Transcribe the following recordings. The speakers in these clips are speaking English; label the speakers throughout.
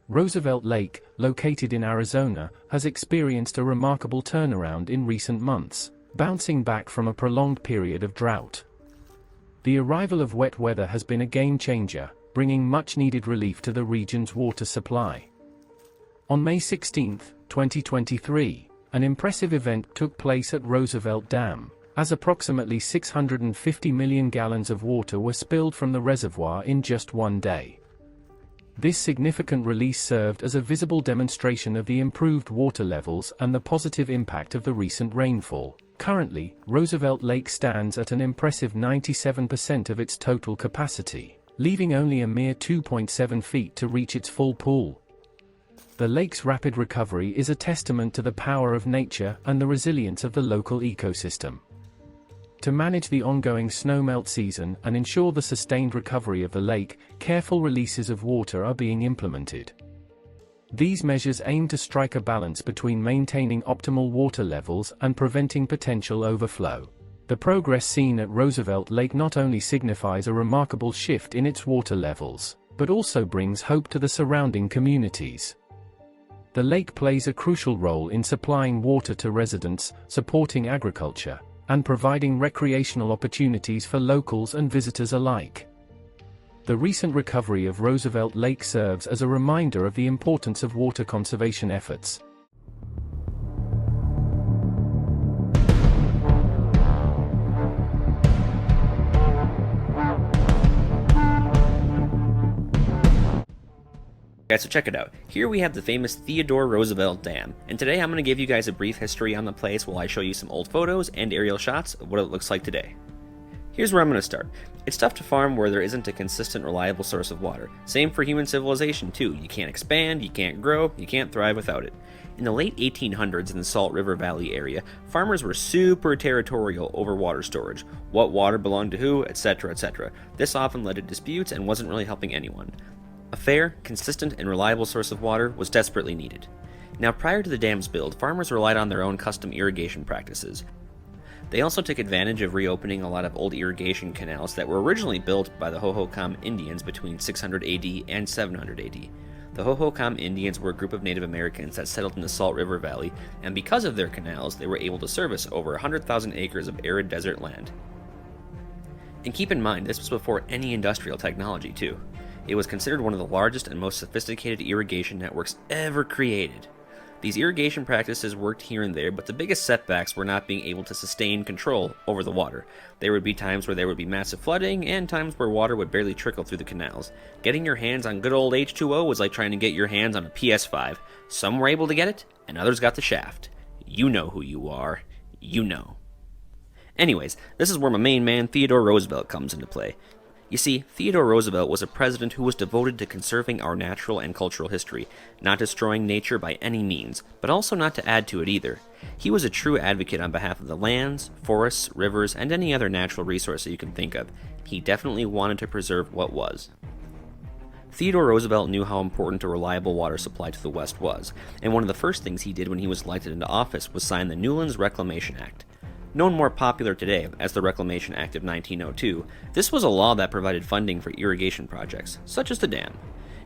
Speaker 1: Roosevelt Lake, located in Arizona, has experienced a remarkable turnaround in recent months, bouncing back from a prolonged period of drought. The arrival of wet weather has been a game changer, bringing much-needed relief to the region's water supply. On May 16, 2023, an impressive event took place at Roosevelt Dam, as approximately 650 million gallons of water were spilled from the reservoir in just one day. This significant release served as a visible demonstration of the improved water levels and the positive impact of the recent rainfall. Currently, Roosevelt Lake stands at an impressive 97% of its total capacity, leaving only a mere 2.7 feet to reach its full pool. The lake's rapid recovery is a testament to the power of nature and the resilience of the local ecosystem. To manage the ongoing snowmelt season and ensure the sustained recovery of the lake, careful releases of water are being implemented. These measures aim to strike a balance between maintaining optimal water levels and preventing potential overflow. The progress seen at Roosevelt Lake not only signifies a remarkable shift in its water levels, but also brings hope to the surrounding communities. The lake plays a crucial role in supplying water to residents, supporting agriculture, and providing recreational opportunities for locals and visitors alike. The recent recovery of Roosevelt Lake serves as a reminder of the importance of water conservation efforts.
Speaker 2: Guys, so check it out. Here we have the famous Theodore Roosevelt Dam, and today I'm going to give you guys a brief history on the place while I show you some old photos and aerial shots of what it looks like today. Here's where I'm going to start. It's tough to farm where there isn't a consistent, reliable source of water. Same for human civilization too. You can't expand, you can't grow, you can't thrive without it. In the late 1800s in the Salt River Valley area, farmers were super territorial over water storage, what water belonged to who, etc., etc. This often led to disputes and wasn't really helping anyone. A fair, consistent, and reliable source of water was desperately needed. Now, prior to the dam's build, farmers relied on their own custom irrigation practices. They also took advantage of reopening a lot of old irrigation canals that were originally built by the Hohokam Indians between 600 AD and 700 AD. The Hohokam Indians were a group of Native Americans that settled in the Salt River Valley, and because of their canals, they were able to service over 100,000 acres of arid desert land. And keep in mind, this was before any industrial technology, too. It was considered one of the largest and most sophisticated irrigation networks ever created. These irrigation practices worked here and there, but the biggest setbacks were not being able to sustain control over the water. There would be times where there would be massive flooding, and times where water would barely trickle through the canals. Getting your hands on good old H2O was like trying to get your hands on a PS5. Some were able to get it, and others got the shaft. You know who you are. You know. Anyways, this is where my main man Theodore Roosevelt comes into play. You see, Theodore Roosevelt was a president who was devoted to conserving our natural and cultural history, not destroying nature by any means, but also not to add to it either. He was a true advocate on behalf of the lands, forests, rivers, and any other natural resource that you can think of. He definitely wanted to preserve what was. Theodore Roosevelt knew how important a reliable water supply to the West was, and one of the first things he did when he was elected into office was sign the Newlands Reclamation Act. Known more popular today as the Reclamation Act of 1902, this was a law that provided funding for irrigation projects, such as the dam.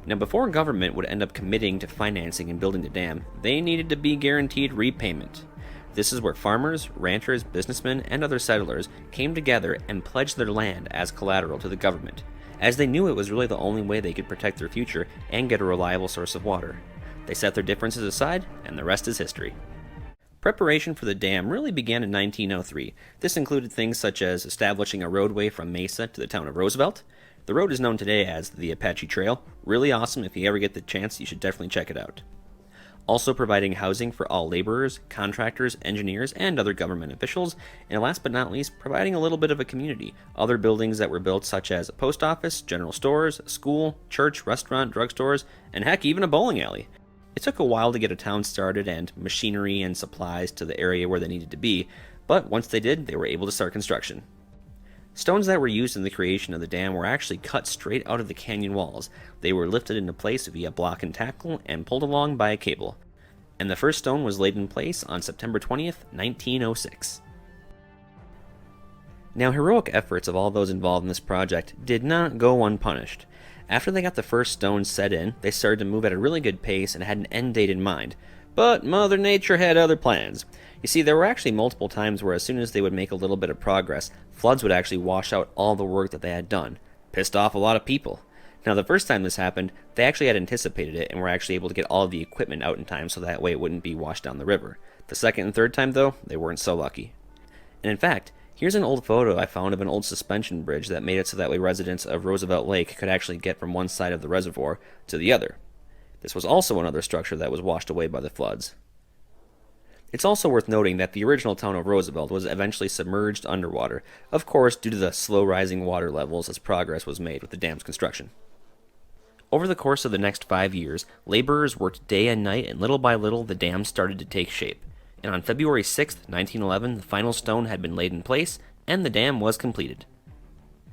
Speaker 2: Now, before government would end up committing to financing and building the dam, they needed to be guaranteed repayment. This is where farmers, ranchers, businessmen, and other settlers came together and pledged their land as collateral to the government, as they knew it was really the only way they could protect their future and get a reliable source of water. They set their differences aside, and the rest is history. Preparation for the dam really began in 1903. This included things such as establishing a roadway from Mesa to the town of Roosevelt. The road is known today as the Apache Trail. Really awesome. If you ever get the chance, you should definitely check it out. Also providing housing for all laborers, contractors, engineers, and other government officials. And last but not least, providing a little bit of a community. Other buildings that were built such as a post office, general stores, a school, church, restaurant, drugstores, and heck, even a bowling alley. It took a while to get a town started and machinery and supplies to the area where they needed to be, but once they did, they were able to start construction. Stones that were used in the creation of the dam were actually cut straight out of the canyon walls. They were lifted into place via block and tackle and pulled along by a cable. And the first stone was laid in place on September 20th, 1906. Now, heroic efforts of all those involved in this project did not go unpunished. After they got the first stones set in, they started to move at a really good pace and had an end date in mind. But Mother Nature had other plans. You see, there were actually multiple times where as soon as they would make a little bit of progress, floods would actually wash out all the work that they had done. Pissed off a lot of people. Now, the first time this happened, they actually had anticipated it and were actually able to get all of the equipment out in time so that way it wouldn't be washed down the river. The second and third time, though, they weren't so lucky. And in fact, here's an old photo I found of an old suspension bridge that made it so that way residents of Roosevelt Lake could actually get from one side of the reservoir to the other. This was also another structure that was washed away by the floods. It's also worth noting that the original town of Roosevelt was eventually submerged underwater, of course due to the slow rising water levels as progress was made with the dam's construction. Over the course of the next 5 years, laborers worked day and night, and little by little the dam started to take shape. And on February 6, 1911, the final stone had been laid in place, and the dam was completed.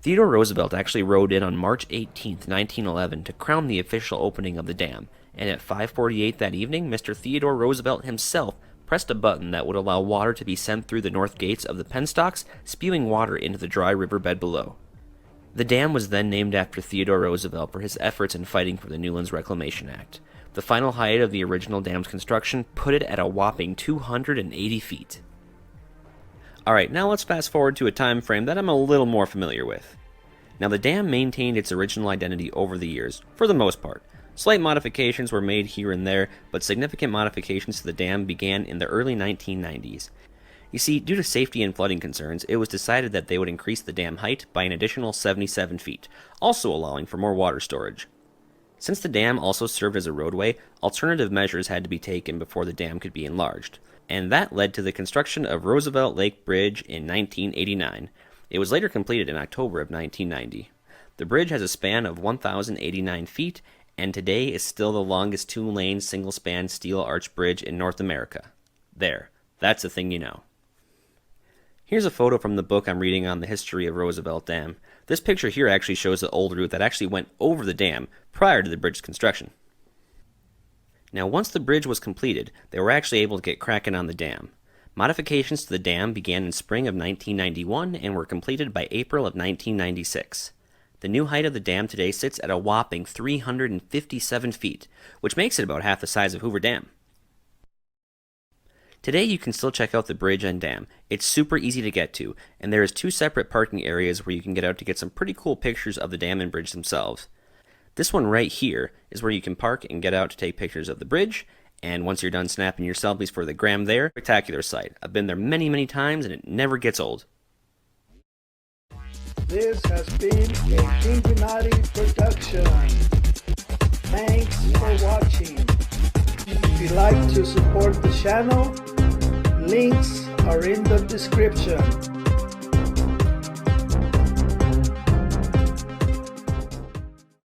Speaker 2: Theodore Roosevelt actually rode in on March 18, 1911, to crown the official opening of the dam, and at 5:48 that evening, Mr. Theodore Roosevelt himself pressed a button that would allow water to be sent through the north gates of the penstocks, spewing water into the dry riverbed below. The dam was then named after Theodore Roosevelt for his efforts in fighting for the Newlands Reclamation Act. The final height of the original dam's construction put it at a whopping 280 feet. Alright, now let's fast forward to a time frame that I'm a little more familiar with. Now, the dam maintained its original identity over the years, for the most part. Slight modifications were made here and there, but significant modifications to the dam began in the early 1990s. You see, due to safety and flooding concerns, it was decided that they would increase the dam height by an additional 77 feet, also allowing for more water storage. Since the dam also served as a roadway, alternative measures had to be taken before the dam could be enlarged, and that led to the construction of Roosevelt Lake Bridge in 1989. It was later completed in October of 1990. The bridge has a span of 1,089 feet, and today is still the longest two-lane single-span steel arch bridge in North America. There, that's a thing you know. Here's a photo from the book I'm reading on the history of Roosevelt Dam. This picture here actually shows the old route that actually went over the dam prior to the bridge's construction. Now, once the bridge was completed, they were actually able to get cracking on the dam. Modifications to the dam began in spring of 1991 and were completed by April of 1996. The new height of the dam today sits at a whopping 357 feet, which makes it about half the size of Hoover Dam. Today you can still check out the bridge and dam. It's super easy to get to, and there is 2 separate parking areas where you can get out to get some pretty cool pictures of the dam and bridge themselves. This one right here is where you can park and get out to take pictures of the bridge, and once you're done snapping your selfies for the gram there, spectacular sight. I've been there many times and it never gets old.
Speaker 3: This has been a Cincinnati production. Thanks for watching. If you'd like to support the channel, links are in the description.